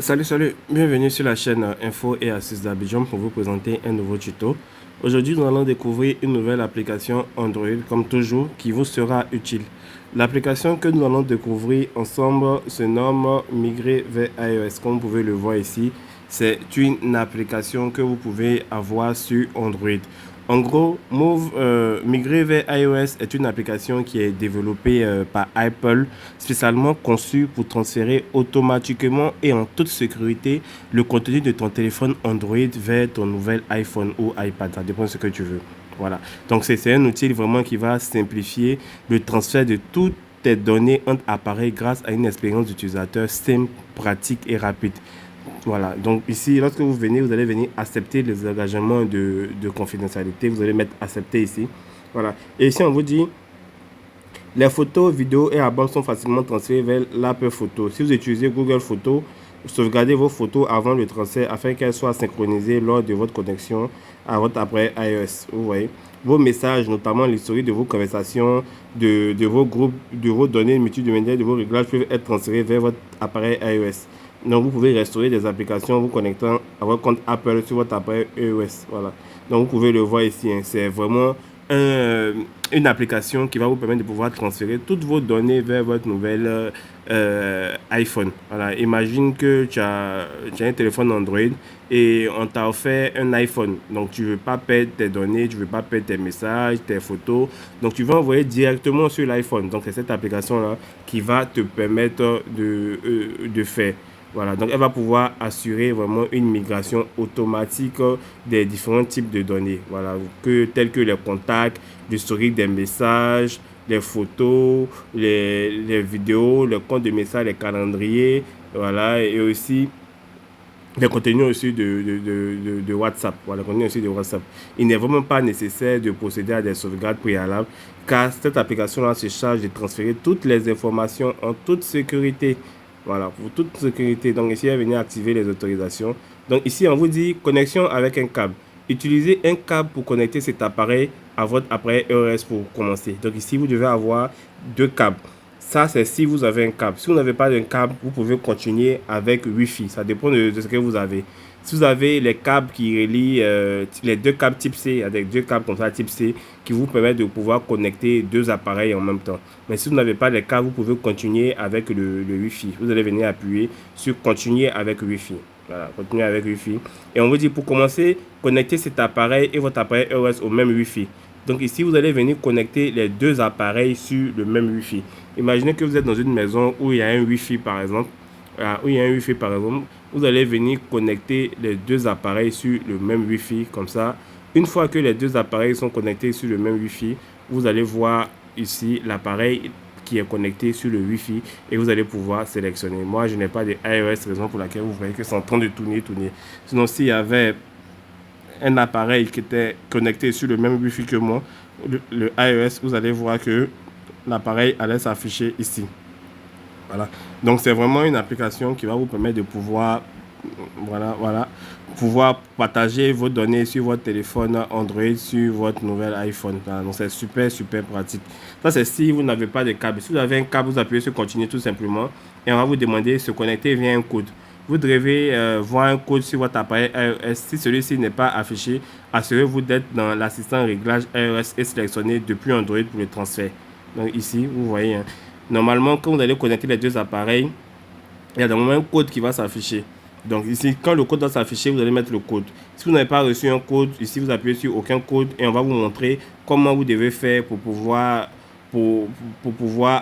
Salut, bienvenue sur la chaîne Info et Astuces d'Abidjan pour vous présenter un nouveau tuto. Aujourd'hui, nous allons découvrir une nouvelle application Android, comme toujours, qui vous sera utile. L'application que nous allons découvrir ensemble se nomme Migrer vers iOS. Comme vous pouvez le voir ici, c'est une application que vous pouvez avoir sur Android. En gros, Migrer vers iOS est une application qui est développée par Apple, spécialement conçue pour transférer automatiquement et en toute sécurité le contenu de ton téléphone Android vers ton nouvel iPhone ou iPad. Ça dépend de ce que tu veux. Voilà. Donc, c'est un outil vraiment qui va simplifier le transfert de toutes tes données entre appareils grâce à une expérience d'utilisateur simple, pratique et rapide. Voilà, donc ici, lorsque vous venez, vous allez venir accepter les engagements de confidentialité. Vous allez mettre accepter ici. Voilà, et ici, on vous dit les photos, vidéos et albums sont facilement transférés vers l'app photo. Si vous utilisez Google Photos, sauvegardez vos photos avant le transfert afin qu'elles soient synchronisées lors de votre connexion à votre appareil iOS. Vous voyez, vos messages, notamment l'historique de vos conversations, de vos groupes, de vos données multimédia, de vos réglages peuvent être transférés vers votre appareil iOS. Donc, vous pouvez restaurer des applications en vous connectant à votre compte Apple sur votre appareil iOS. Voilà. Donc, vous pouvez le voir ici. C'est vraiment une application qui va vous permettre de pouvoir transférer toutes vos données vers votre nouvel iPhone. Voilà. Imagine que tu as un téléphone Android et on t'a offert un iPhone. Donc, tu ne veux pas perdre tes données, tu ne veux pas perdre tes messages, tes photos. Donc, tu vas envoyer directement sur l'iPhone. Donc, c'est cette application-là qui va te permettre de faire. Voilà, donc elle va pouvoir assurer vraiment une migration automatique des différents types de données. Voilà, tels que les contacts, l'historique des messages, les photos, les vidéos, les comptes de messages, les calendriers, voilà, et aussi les contenus aussi de WhatsApp. Voilà, les contenus aussi de WhatsApp. Il n'est vraiment pas nécessaire de procéder à des sauvegardes préalables car cette application-là se charge de transférer toutes les informations en toute sécurité. Voilà, pour toute sécurité. Donc ici, elle venir activer les autorisations. Donc ici, on vous dit connexion avec un câble. Utilisez un câble pour connecter cet appareil à votre appareil iOS pour commencer. Donc ici, vous devez avoir deux câbles. Ça, c'est si vous avez un câble. Si vous n'avez pas de câble, vous pouvez continuer avec Wi-Fi. Ça dépend de ce que vous avez. Si vous avez les câbles qui relient, les deux câbles type C, avec deux câbles comme ça type C, qui vous permettent de pouvoir connecter deux appareils en même temps. Mais si vous n'avez pas les câbles, vous pouvez continuer avec le Wi-Fi. Vous allez venir appuyer sur continuer avec Wi-Fi. Voilà, continuer avec Wi-Fi. Et on vous dit pour commencer, connecter cet appareil et votre appareil iOS au même Wi-Fi. Donc ici, vous allez venir connecter les deux appareils sur le même Wi-Fi. Imaginez que vous êtes dans une maison où il y a un Wi-Fi par exemple. Vous allez venir connecter les deux appareils sur le même Wi-Fi comme ça. Une fois que les deux appareils sont connectés sur le même Wi-Fi, vous allez voir ici l'appareil qui est connecté sur le Wi-Fi et vous allez pouvoir sélectionner. Moi, je n'ai pas de iOS, raison pour laquelle vous voyez que c'est en train de tourner. Sinon, s'il y avait un appareil qui était connecté sur le même Wi-Fi que moi, le iOS, vous allez voir que l'appareil allait s'afficher ici. Voilà. Donc, c'est vraiment une application qui va vous permettre de pouvoir, pouvoir partager vos données sur votre téléphone Android, sur votre nouvel iPhone. Voilà. Donc, c'est super pratique. Ça, c'est si vous n'avez pas de câble. Si vous avez un câble, vous appuyez sur continuer tout simplement et on va vous demander de se connecter via un code. Vous devez voir un code sur votre appareil iOS. Si celui-ci n'est pas affiché, assurez-vous d'être dans l'assistant réglage iOS et sélectionner depuis Android pour le transfert. Donc ici, vous voyez, hein. Normalement, quand vous allez connecter les deux appareils, il y a un code qui va s'afficher. Donc ici, quand le code va s'afficher, vous allez mettre le code. Si vous n'avez pas reçu un code, ici vous appuyez sur aucun code et on va vous montrer comment vous devez faire pour pouvoir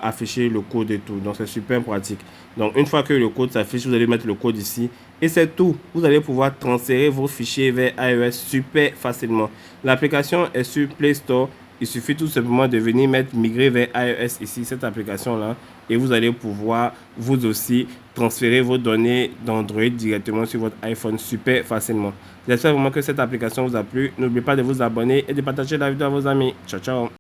afficher le code et tout. Donc c'est super pratique. Donc une fois que le code s'affiche, vous allez mettre le code ici et c'est tout. Vous allez pouvoir transférer vos fichiers vers iOS super facilement. L'application est sur Play Store. Il suffit tout simplement de venir mettre migrer vers iOS ici, cette application-là, et vous allez pouvoir vous aussi transférer vos données d'Android directement sur votre iPhone super facilement. J'espère vraiment que cette application vous a plu. N'oubliez pas de vous abonner et de partager la vidéo à vos amis. Ciao, ciao.